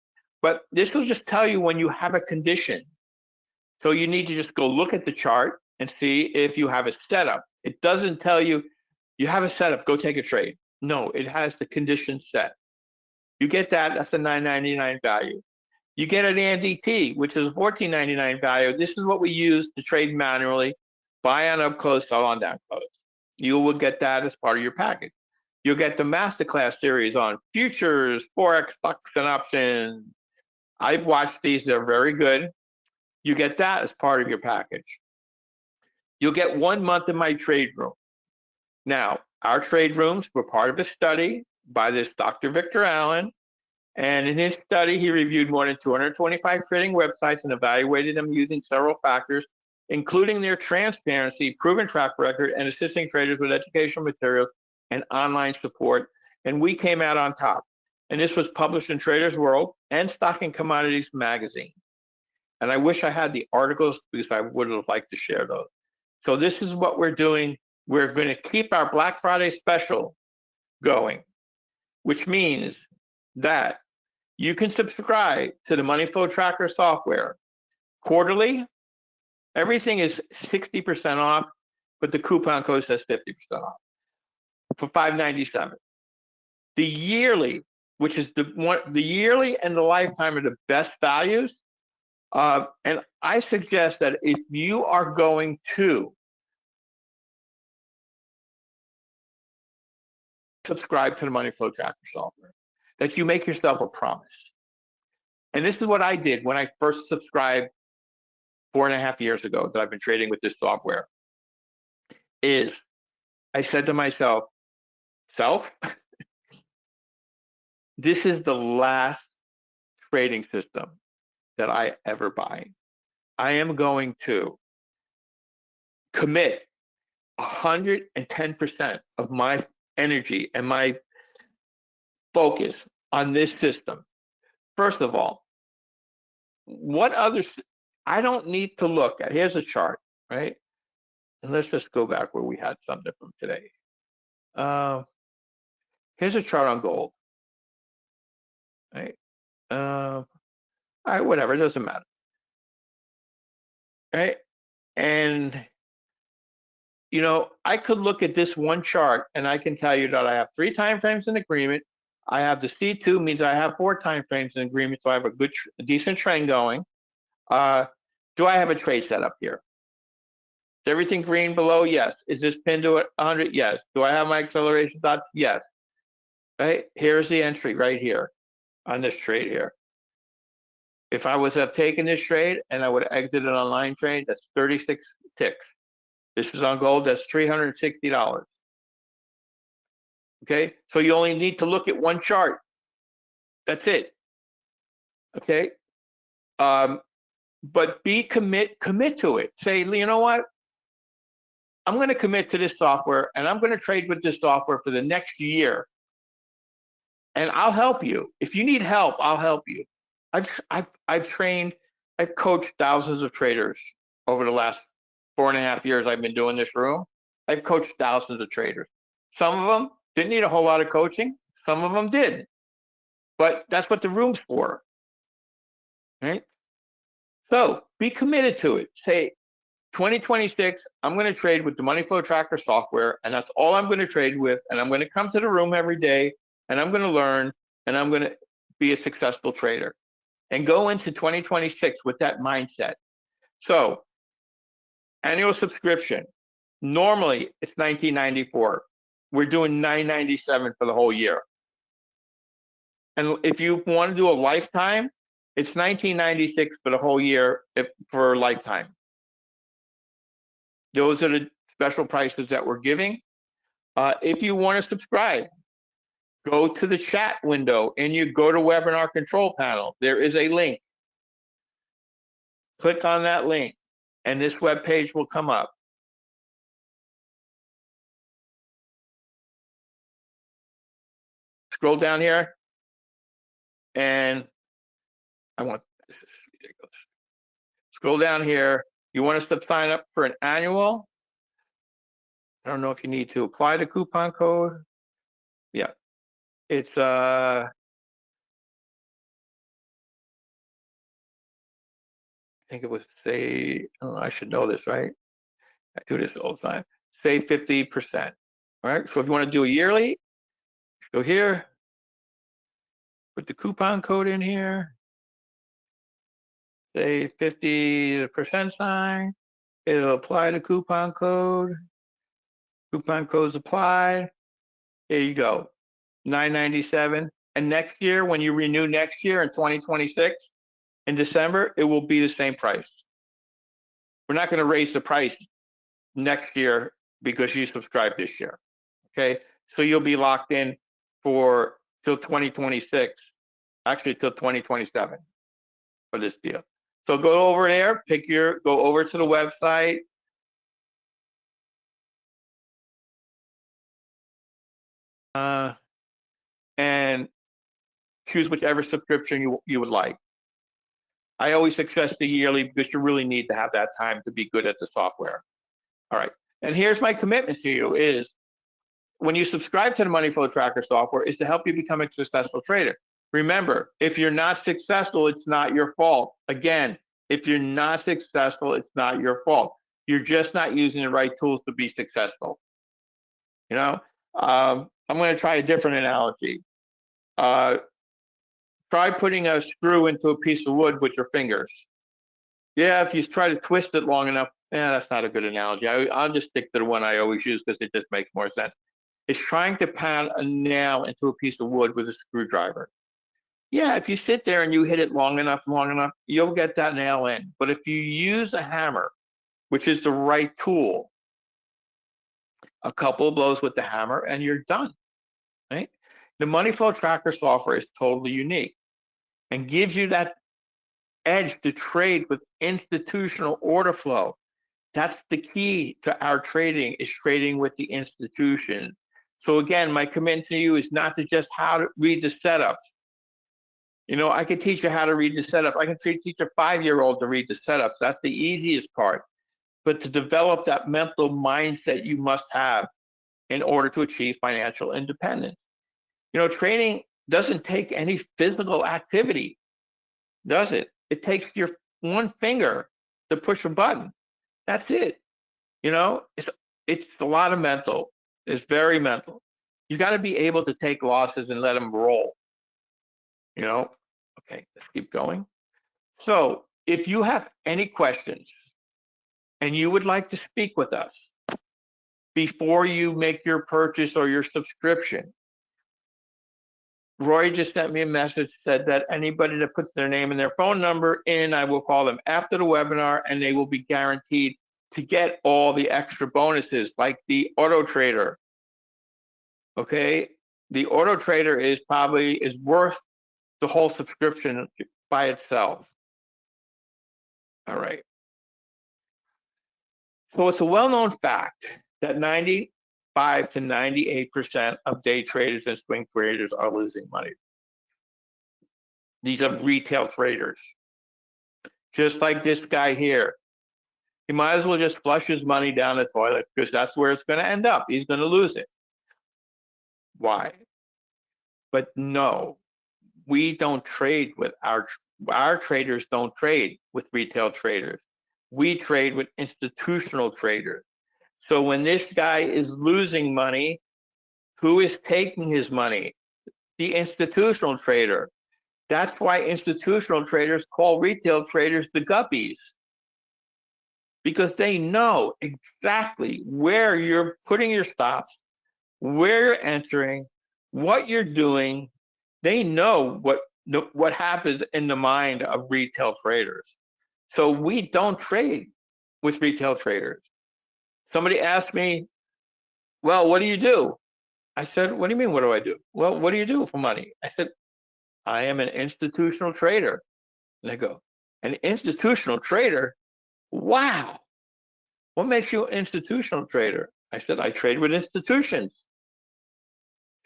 But this will just tell you when you have a condition. So you need to just go look at the chart and see if you have a setup. It doesn't tell you you have a setup, go take a trade. No, it has the condition set. You get that, that's a $9.99 value. You get an ANDT, which is a $14.99 value. This is what we use to trade manually, buy on up close, sell on down close. You will get that as part of your package. You'll get the masterclass series on futures, forex, stocks, and options. I've watched these; they're very good. You get that as part of your package. You'll get 1 month in my trade room. Now, our trade rooms were part of a study by this Dr. Victor Allen. And in his study, he reviewed more than 225 trading websites and evaluated them using several factors, including their transparency, proven track record, and assisting traders with educational materials and online support. And we came out on top. And this was published in Traders World and Stock and Commodities magazine. And I wish I had the articles because I would have liked to share those. So this is what we're doing. We're going to keep our Black Friday special going, which means that you can subscribe to the Money Flow Tracker software quarterly. Everything is 60% off, but the coupon code says 50% off for $5.97. The yearly, which is the yearly and the lifetime are the best values. And I suggest that if you are going to subscribe to the Money Flow Tracker software, that you make yourself a promise. And this is what I did when I first subscribed 4.5 years ago that I've been trading with this software, is I said to myself, this is the last trading system that I ever buy. I am going to commit 110% of my energy and my focus on this system. First of all, what others, I don't need to look at, here's a chart, right? And let's just go back where we had something from today. Uh, Here's a chart on gold. Right. All right. Whatever. It doesn't matter. Right. And I could look at this one chart and I can tell you that I have 3 time frames in agreement. I have the C2 means I have 4 time frames in agreement, so I have a decent trend going. Do I have a trade set up here? Is everything green below? Yes. Is this pinned to 100? Yes. Do I have my acceleration dots? Yes. Right? Here's the entry right here on this trade here. If I was to have taken this trade and I would have exited on line trade, that's 36 ticks. This is on gold, that's $360. Okay, so you only need to look at one chart. That's it. Okay, but commit to it. Say, you know what? I'm going to commit to this software, and I'm going to trade with this software for the next year, and I'll help you. If you need help, I'll help you. I've trained, I've coached thousands of traders over the last 4.5 years I've been doing this room. I've coached thousands of traders. Some of them didn't need a whole lot of coaching. Some of them did. But that's what the room's for. Right? So be committed to it. Say 2026, I'm going to trade with the Money Flow Tracker software, and that's all I'm going to trade with. And I'm going to come to the room every day, and I'm going to learn, and I'm going to be a successful trader. And go into 2026 with that mindset. So, annual subscription. Normally, it's $19.94. We're doing $9.97 for the whole year. And if you want to do a lifetime, it's $19.96 for the whole year for a lifetime. Those are the special prices that we're giving. If you want to subscribe, go to the chat window and you go to Webinar Control Panel. There is a link. Click on that link, and this web page will come up. Scroll down here, and this is ridiculous. Scroll down here. You want us to sign up for an annual? I don't know if you need to apply the coupon code. Yeah, it's I think it was I should know this, right? I do this all the time. Save 50%. All right. So if you want to do a yearly, go here, put the coupon code in here, say 50% sign. It'll apply the coupon code. Coupon code's applied. There you go. $9.97. And next year, when you renew next year in 2026, in December, it will be the same price. We're not going to raise the price next year because you subscribed this year. Okay, so you'll be locked in till 2026, actually till 2027 for this deal. So go over there, go over to the website. And choose whichever subscription you would like. I always suggest the yearly because you really need to have that time to be good at the software. All right. And here's my commitment to you is when you subscribe to the Money Flow Tracker software is to help you become a successful trader. Remember, if you're not successful, it's not your fault. Again, if you're not successful, it's not your fault. You're just not using the right tools to be successful. I'm going to try a different analogy. Try putting a screw into a piece of wood with your fingers. Yeah, if you try to twist it long enough, that's not a good analogy. I'll just stick to the one I always use because it just makes more sense. It's trying to pound a nail into a piece of wood with a screwdriver. Yeah, if you sit there and you hit it long enough, you'll get that nail in. But if you use a hammer, which is the right tool, a couple of blows with the hammer and you're done, right? The Money Flow Tracker software is totally unique and gives you that edge to trade with institutional order flow. That's the key to our trading is trading with the institution. So again, my commitment to you is not to just how to read the setups. I can teach you how to read the setup. I can teach a 5-year-old to read the setups. That's the easiest part. But to develop that mental mindset you must have in order to achieve financial independence. Trading doesn't take any physical activity, does it? It takes your one finger to push a button. That's it. It's a lot of mental. It's very mental. You got to be able to take losses and let them roll. Okay, let's keep going. So, if you have any questions and you would like to speak with us before you make your purchase or your subscription, Roy just sent me a message, said that anybody that puts their name and their phone number in, I will call them after the webinar, and they will be guaranteed to get all the extra bonuses, like the auto trader. Okay, the auto trader is worth the whole subscription by itself. All right. So it's a well-known fact that 95 to 98% of day traders and swing traders are losing money. These are retail traders. Just like this guy here. He might as well just flush his money down the toilet because that's where it's going to end up. He's going to lose it. Why? But no, we don't trade with our traders don't trade with retail traders. We trade with institutional traders. So when this guy is losing money, who is taking his money? The institutional trader. That's why institutional traders call retail traders the guppies, because they know exactly where you're putting your stops, where you're entering, what you're doing. They know what happens in the mind of retail traders. So we don't trade with retail traders. Somebody asked me, well, what do you do? I said, what do you mean, what do I do? Well, what do you do for money? I said, I am an institutional trader. And they go, an institutional trader? Wow. What makes you an institutional trader? I said, I trade with institutions.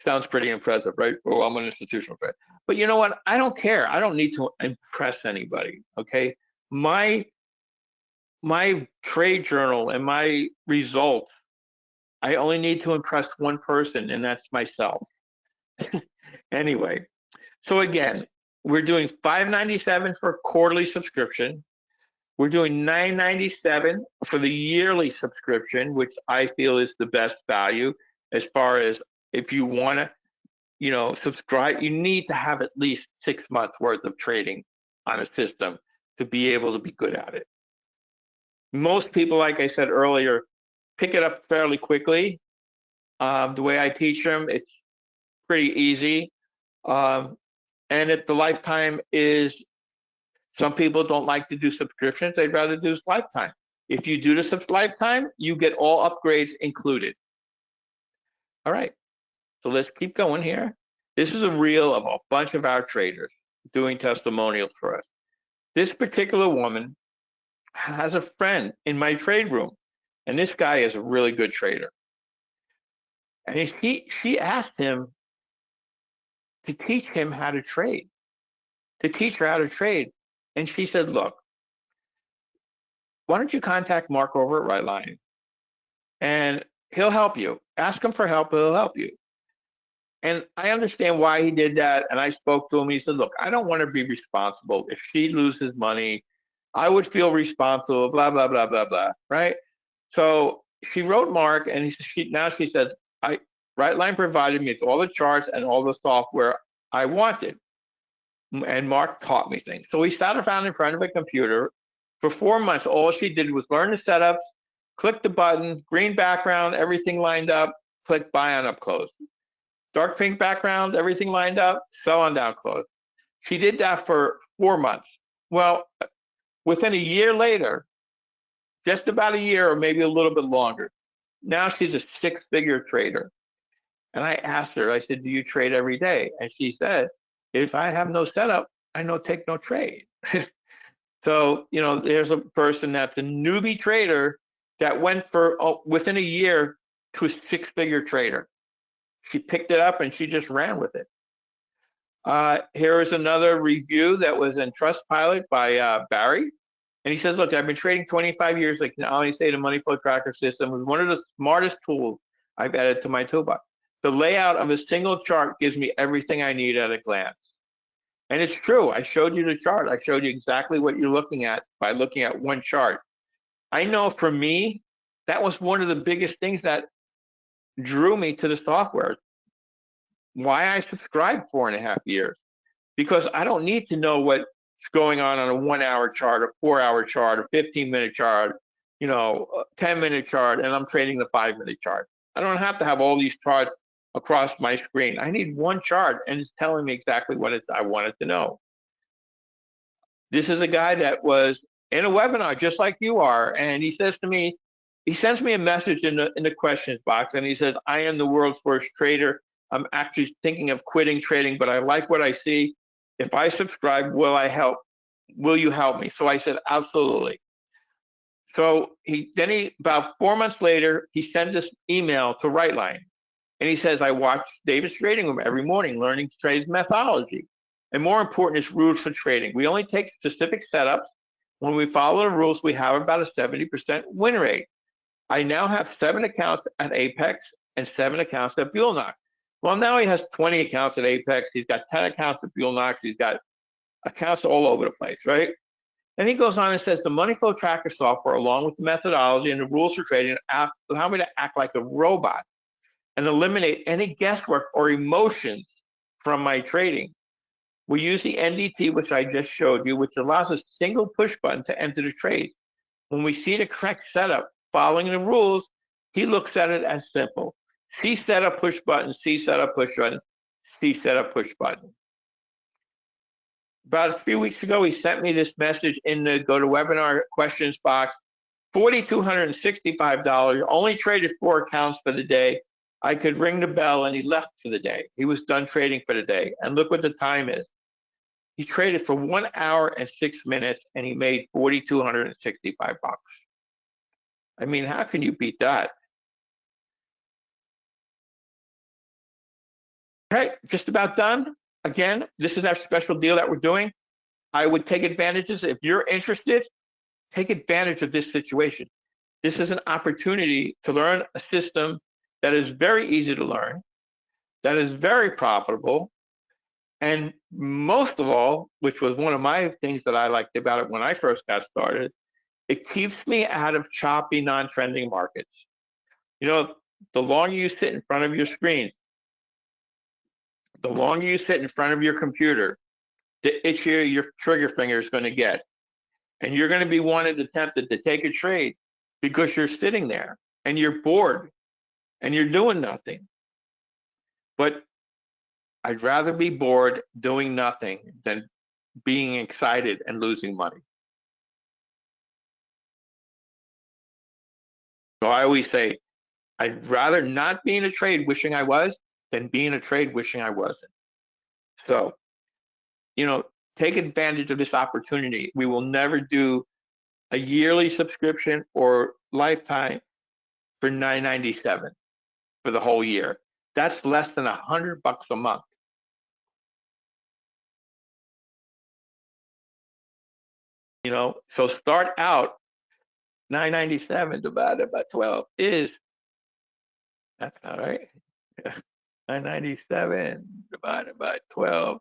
Sounds pretty impressive, right? Oh, I'm an institutional trader. But you know what? I don't care. I don't need to impress anybody. Okay. My trade journal and my results, I only need to impress one person, and that's myself. Anyway, so again, we're doing $5.97 for a quarterly subscription. We're doing $9.97 for the yearly subscription, which I feel is the best value as far as if you want to, subscribe. You need to have at least 6 months worth of trading on a system to be able to be good at it. Most people, like I said earlier, pick it up fairly quickly. The way I teach them, it's pretty easy. And if the lifetime is, some people don't like to do subscriptions, they'd rather do lifetime. If you do the lifetime, you get all upgrades included. All right, so let's keep going here. This is a reel of a bunch of our traders doing testimonials for us. This particular woman has a friend in my trade room, and this guy is a really good trader. And she asked him to teach him how to trade, to teach her how to trade. And she said, look, why don't you contact Mark over at Rightline, and he'll help you. Ask him for help, he'll help you. And I understand why he did that. And I spoke to him. He said, look, I don't want to be responsible. If she loses money, I would feel responsible, blah, blah, blah, blah, blah, right? So she wrote Mark, and she says, Rightline provided me with all the charts and all the software I wanted. And Mark taught me things. So we sat around in front of a computer for 4 months. All she did was learn the setups, click the button, green background, everything lined up, click buy on up close. Dark pink background, everything lined up, sell on down close. She did that for 4 months. Well, within a year later, just about a year or maybe a little bit longer, now she's a 6-figure trader. And I asked her, I said, do you trade every day? And she said, if I have no setup, I take no trade. So, there's a person that's a newbie trader that went within a year to a 6-figure trader. She picked it up and she just ran with it. Here is another review that was in Trustpilot by Barry. And he says, look, I've been trading 25 years. I can only say the money flow tracker system was one of the smartest tools I've added to my toolbox. The layout of a single chart gives me everything I need at a glance. And it's true. I showed you the chart. I showed you exactly what you're looking at by looking at one chart. I know for me, that was one of the biggest things that drew me to the software. Why I subscribed 4.5 years. Because I don't need to know what's going on a 1 hour chart, a 4 hour chart, a 15-minute chart, a 10-minute chart, and I'm trading the 5-minute chart. I don't have to have all these charts across my screen. I need one chart and it's telling me exactly what I wanted to know. This is a guy that was in a webinar just like you are, and he says to me, he sends me a message in the questions box, and he says, I am the world's worst trader. I'm actually thinking of quitting trading, but I like what I see. If I subscribe, will I help? Will you help me? So I said, absolutely. So about 4 months later, he sent this email to Rightline. And he says, I watch David's trading room every morning, learning to trade his methodology. And more important is rules for trading. We only take specific setups. When we follow the rules, we have about a 70% win rate. I now have 7 accounts at Apex and 7 accounts at Buellnox. Well, now he has 20 accounts at Apex. He's got 10 accounts at Buellnox. He's got accounts all over the place, right? And he goes on and says, the money flow tracker software, along with the methodology and the rules for trading, allow me to act like a robot and eliminate any guesswork or emotions from my trading. We use the NDT, which I just showed you, which allows a single push button to enter the trade. When we see the correct setup following the rules, he looks at it as simple. C setup push button, C setup push button, C setup push button. About a few weeks ago, he sent me this message in the GoToWebinar questions box. $4,265, only traded 4 accounts for the day. I could ring the bell and he left for the day. He was done trading for the day. And look what the time is. He traded for 1 hour and 6 minutes and he made $4,265. I mean, how can you beat that? Okay, just about done. Again, this is our special deal that we're doing. I would take advantages. If you're interested, take advantage of this situation. This is an opportunity to learn a system that is very easy to learn, that is very profitable, and most of all, which was one of my things that I liked about it when I first got started, it keeps me out of choppy, non-trending markets. The longer you sit in front of your screen, the longer you sit in front of your computer, the itchier your trigger finger is going to get. And you're going to be wanted and tempted to take a trade because you're sitting there and you're bored and you're doing nothing. But I'd rather be bored doing nothing than being excited and losing money. So I always say, I'd rather not be in a trade wishing I was than be in a trade wishing I wasn't. So, take advantage of this opportunity. We will never do a yearly subscription or lifetime for $9.97 for the whole year. That's less than $100 a month. So start out $9.97 divided by 12 is, that's not right. $9.97 divided by 12,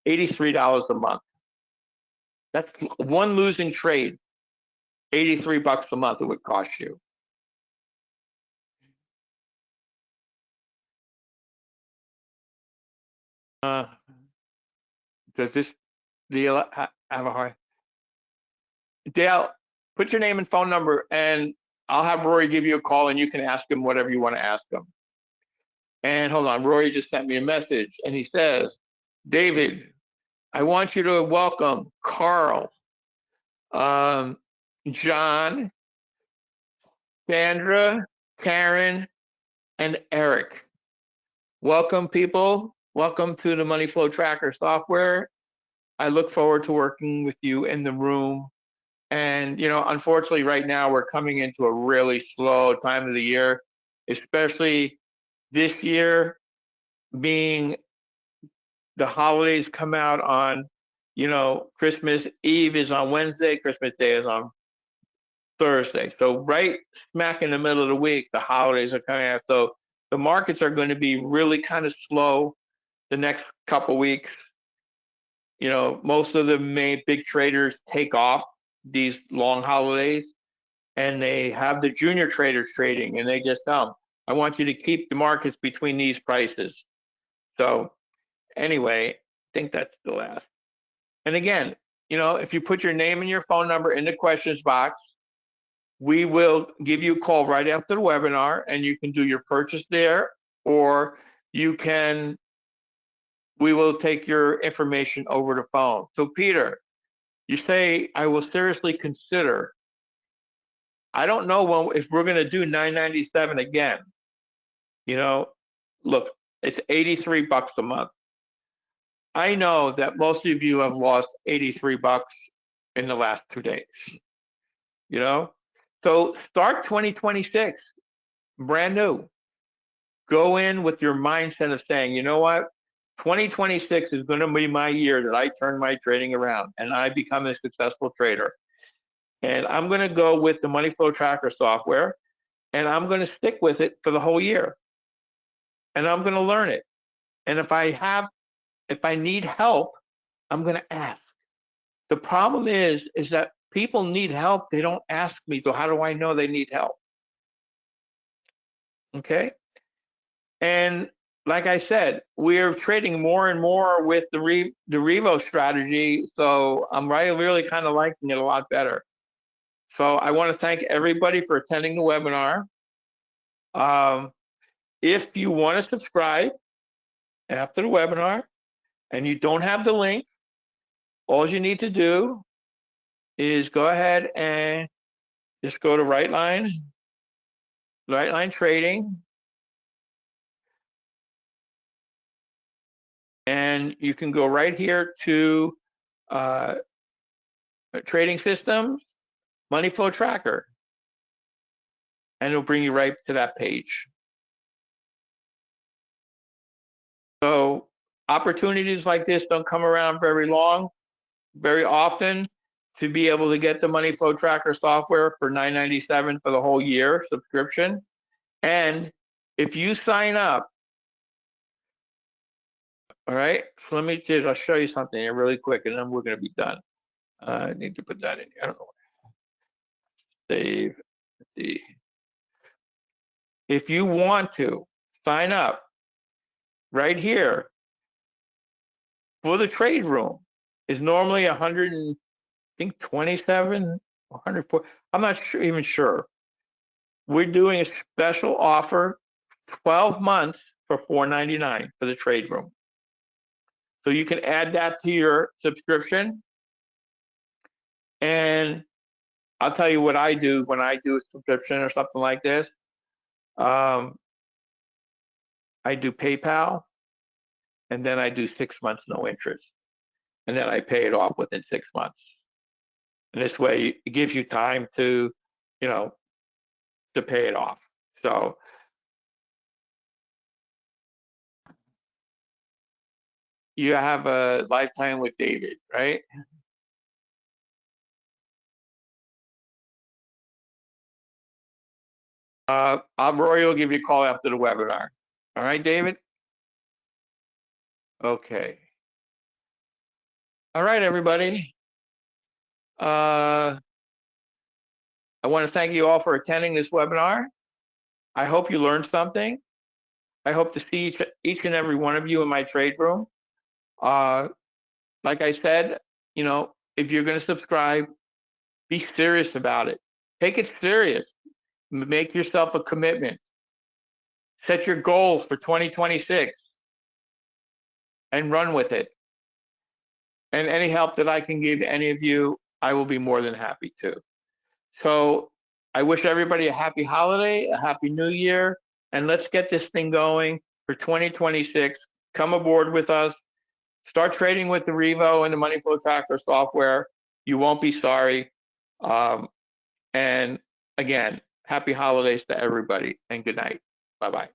$83 a month. That's one losing trade. $83 a month it would cost you. Does this deal have a hard? Dale, put your name and phone number, and I'll have Rory give you a call, and you can ask him whatever you want to ask him. And hold on, Rory just sent me a message, and he says, David, I want you to welcome Carl, John, Sandra, Karen, and Eric. Welcome, people. Welcome to the Money Flow Tracker software. I look forward to working with you in the room. And, unfortunately, right now we're coming into a really slow time of the year, especially this year being the holidays come out on, Christmas Eve is on Wednesday, Christmas Day is on Thursday. So right smack in the middle of the week, the holidays are coming out. So the markets are going to be really kind of slow the next couple weeks. You know, most of the main big traders take off these long holidays, and they have the junior traders trading, and they just tell them, I want you to keep the markets between these prices. So anyway, I think that's the last. And again, you know, if you put your name and your phone number in the questions box, we will give you a call right after the webinar, and you can do your purchase there, or you can, we will take your information over the phone. So Peter, you say, I will seriously consider. I don't know if we're going to do 997 again. You know, look, it's 83 bucks a month. I know that most of you have lost 83 bucks in the last 2 days. You know, so start 2026 brand new. Go in with your mindset of saying, you know what, 2026 is going to be my year that I turn my trading around and I become a successful trader. And I'm going to go with the money flow tracker software, and I'm going to stick with it for the whole year. And I'm going to learn it. And if I need help, I'm going to ask. The problem is that people need help. They don't ask me. So how do I know they need help? Okay. And like I said, we're trading more and more with the Revo strategy. So I'm really kind of liking it a lot better. So I want to thank everybody for attending the webinar. If you want to subscribe after the webinar and you don't have the link, all you need to do is go ahead and just go to Right Line Trading, and you can go right here to Trading Systems, Money Flow Tracker, and it'll bring you right to that page. So opportunities like this don't come around very often. To be able to get the Money Flow Tracker software for $9.97 for the whole year subscription. And if you sign up, all right, so let me just, I'll show you something here really quick, and then we're going to be done. I need to put that in here. I don't know. Save. See. If you want to sign up right here for the trade room, is normally 127, 104. I'm not even sure. We're doing a special offer, 12 months for $4.99 for the trade room. So you can add that to your subscription. And I'll tell you what I do when I do a subscription or something like this. I do PayPal, and then I do 6 months no interest, and then I pay it off within 6 months. And this way, it gives you time to, you know, to pay it off. So you have a lifetime with David, right? Rory will give you a call after the webinar. All right, David? Okay. All right, everybody. I want to thank you all for attending this webinar. I hope you learned something. I hope to see each and every one of you in my trade room. Like I said, you know, if you're going to subscribe, be serious about it. Take it serious. Make yourself a commitment. Set your goals for 2026 and run with it. And any help that I can give to any of you, I will be more than happy to. So I wish everybody a happy holiday, a happy new year, and let's get this thing going for 2026. Come aboard with us. Start trading with the Revo and the Money Flow Tracker software. You won't be sorry. And again, happy holidays to everybody, and good night. Bye-bye.